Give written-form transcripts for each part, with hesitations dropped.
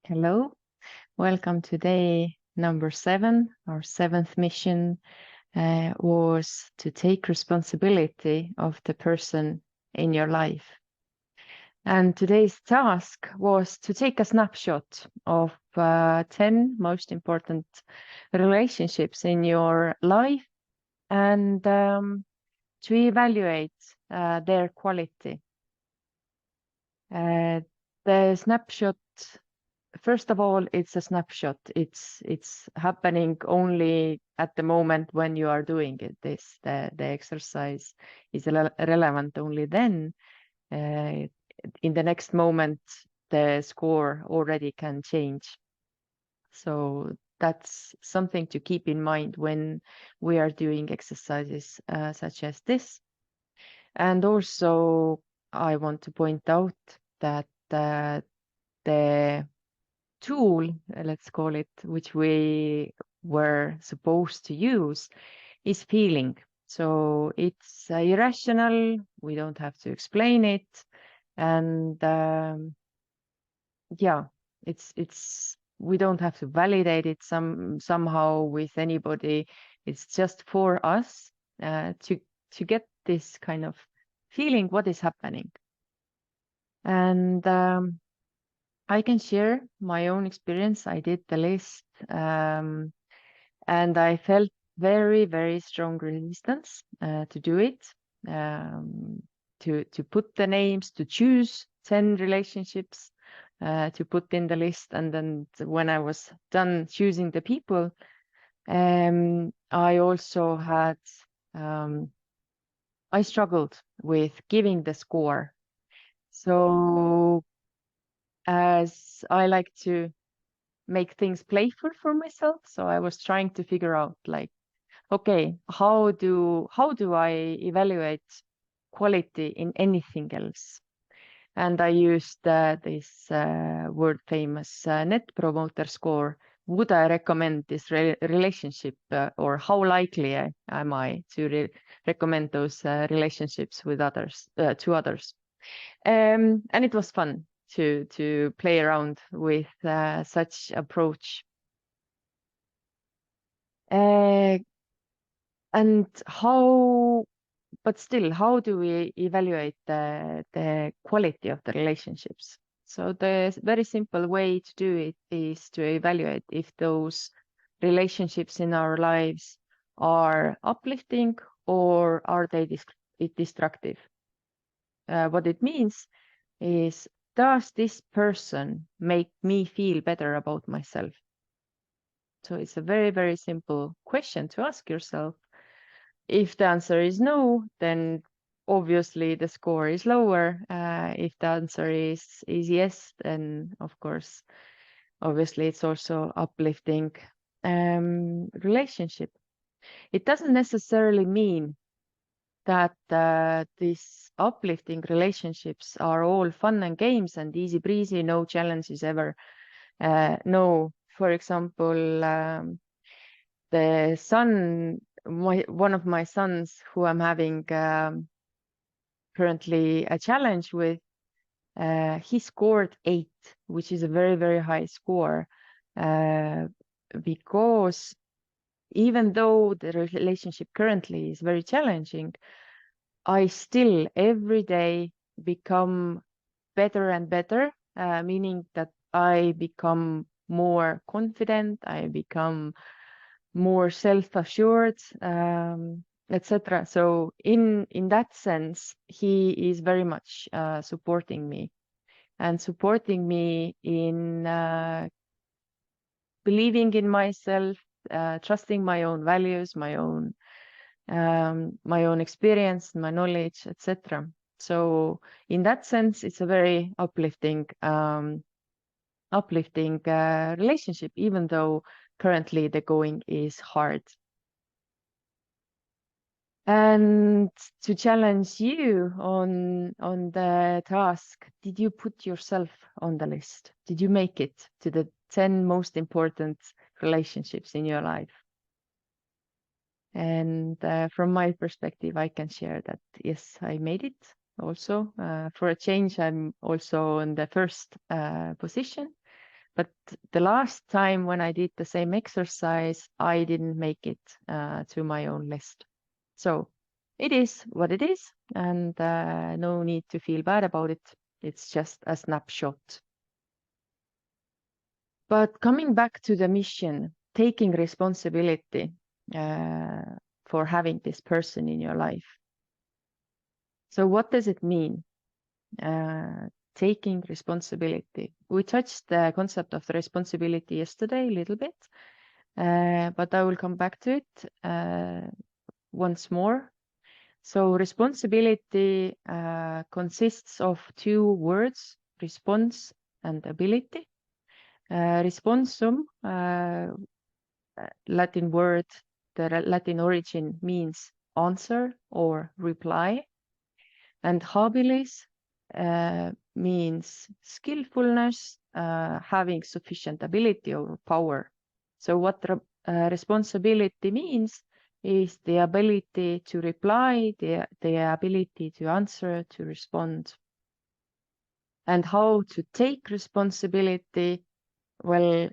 Hello, welcome to day number 7. Our 7th mission was to take responsibility of the person in your life. And today's task was to take a snapshot of 10 most important relationships in your life and to evaluate their quality. The snapshot, first of all, it's a snapshot. It's happening only at the moment when you are doing it. The exercise is relevant only then. In the next moment, the score already can change. So that's something to keep in mind when we are doing exercises such as this. And also, I want to point out that the tool, let's call it, which we were supposed to use is feeling. So it's irrational. We don't have to explain it. And yeah, we don't have to validate it somehow with anybody. It's just for us to get this kind of feeling what is happening. And I can share my own experience. I did the list and I felt very, very strong resistance to do it, to put the names, to choose 10 relationships to put in the list. And then when I was done choosing the people, I also had, I struggled with giving the score. So as I like to make things playful for myself. So I was trying to figure out like, okay, how do I evaluate quality in anything else? And I used this world famous Net Promoter Score. Would I recommend this relationship or how likely am I to recommend those relationships with others, to others? And it was fun to play around with such approach. And but still, how do we evaluate the quality of the relationships? So the very simple way to do it is to evaluate if those relationships in our lives are uplifting or are they destructive. What it means is, does this person make me feel better about myself? So it's a very, very simple question to ask yourself. If the answer is no, then obviously the score is lower. If the answer is yes, then of course, obviously it's also uplifting relationship. It doesn't necessarily mean that these uplifting relationships are all fun and games and easy breezy, no challenges ever. No, for example, the son, one of my sons who I'm having currently a challenge with, he scored 8, which is a very, very high score, because even though the relationship currently is very challenging, I still every day become better and better, meaning that I become more confident, I become more self-assured, etc. So in that sense, he is very much supporting me in believing in myself, trusting my own values, my own experience, my knowledge, etc. So in that sense, it's a very uplifting relationship, even though currently the going is hard. And to challenge you on the task, did you put yourself on the list? Did you make it to the 10 most important relationships in your life? And from my perspective, I can share that, yes, I made it also. For a change, I'm also in the first position. But the last time when I did the same exercise, I didn't make it to my own list. So it is what it is, and no need to feel bad about it. It's just a snapshot. But coming back to the mission, taking responsibility for having this person in your life. So what does it mean? Taking responsibility. We touched the concept of the responsibility yesterday a little bit, but I will come back to it once more. So responsibility consists of two words, response and ability. Responsum, Latin word, the Latin origin means answer or reply. And habilis means skillfulness, having sufficient ability or power. So what responsibility means is the ability to reply, the ability to answer, to respond. And how to take responsibility? Well,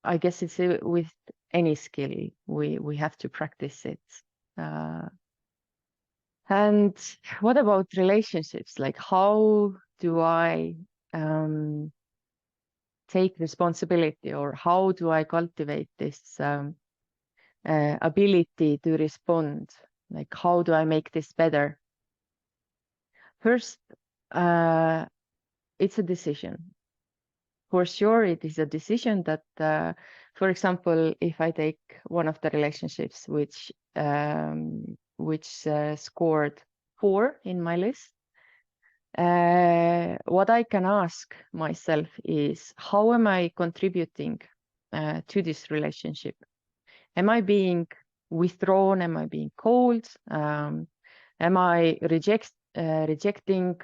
I guess it's with any skill, we have to practice it. And what about relationships? Like, how do I take responsibility, or how do I cultivate this ability to respond? Like, how do I make this better? First, it's a decision. For sure, it is a decision that, for example, if I take one of the relationships which scored 4 in my list, what I can ask myself is, how am I contributing to this relationship? Am I being withdrawn? Am I being cold? Am I rejecting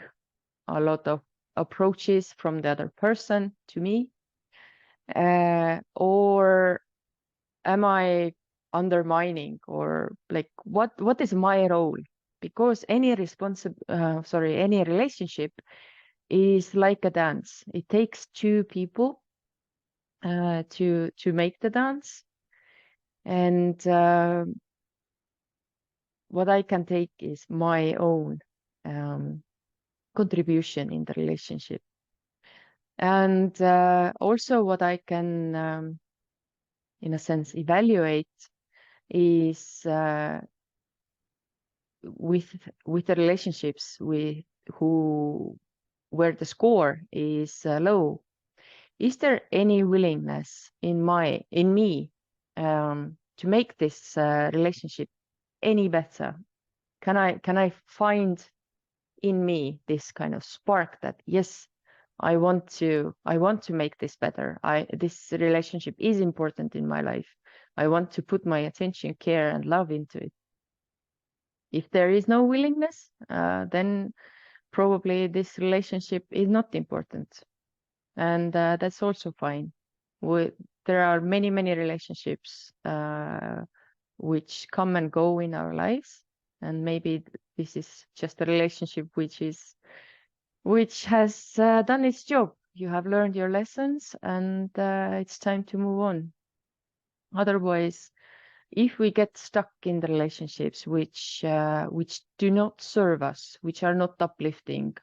a lot of approaches from the other person to me? Or am I undermining, or like what is my role? Because any relationship is like a dance. It takes 2 people to make the dance. And what I can take is my own contribution in the relationship. And also what I can, in a sense, evaluate is with the relationships where the score is low. Is there any willingness in me to make this relationship any better? Can I find in me this kind of spark that, yes, I want to make this better. This relationship is important in my life. I want to put my attention, care, and love into it. If there is no willingness, then probably this relationship is not important. And that's also fine. There are many relationships which come and go in our lives, and maybe this is just a relationship which has done its job. You have learned your lessons, and it's time to move on. Otherwise, if we get stuck in the relationships which do not serve us, which are not uplifting,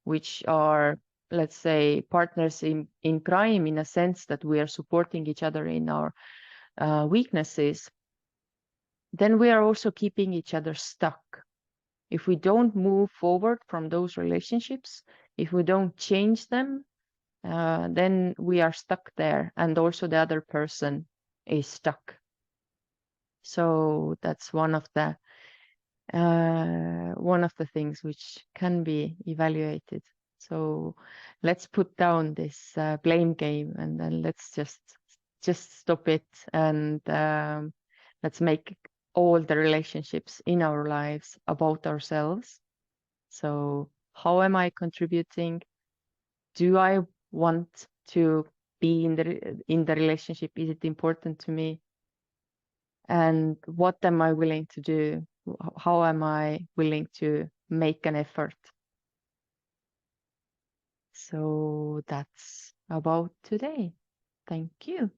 which are, let's say, partners in crime, in a sense that we are supporting each other in our weaknesses, then we are also keeping each other stuck. If we don't move forward from those relationships, if we don't change them, then we are stuck there, and also the other person is stuck. So that's one of the things which can be evaluated. So let's put down this blame game, and then let's just stop it, and let's make all the relationships in our lives about ourselves. So how am I contributing? Do I want to be in the relationship? Is it important to me? And what am I willing to do? How am I willing to make an effort? So that's about today. Thank you.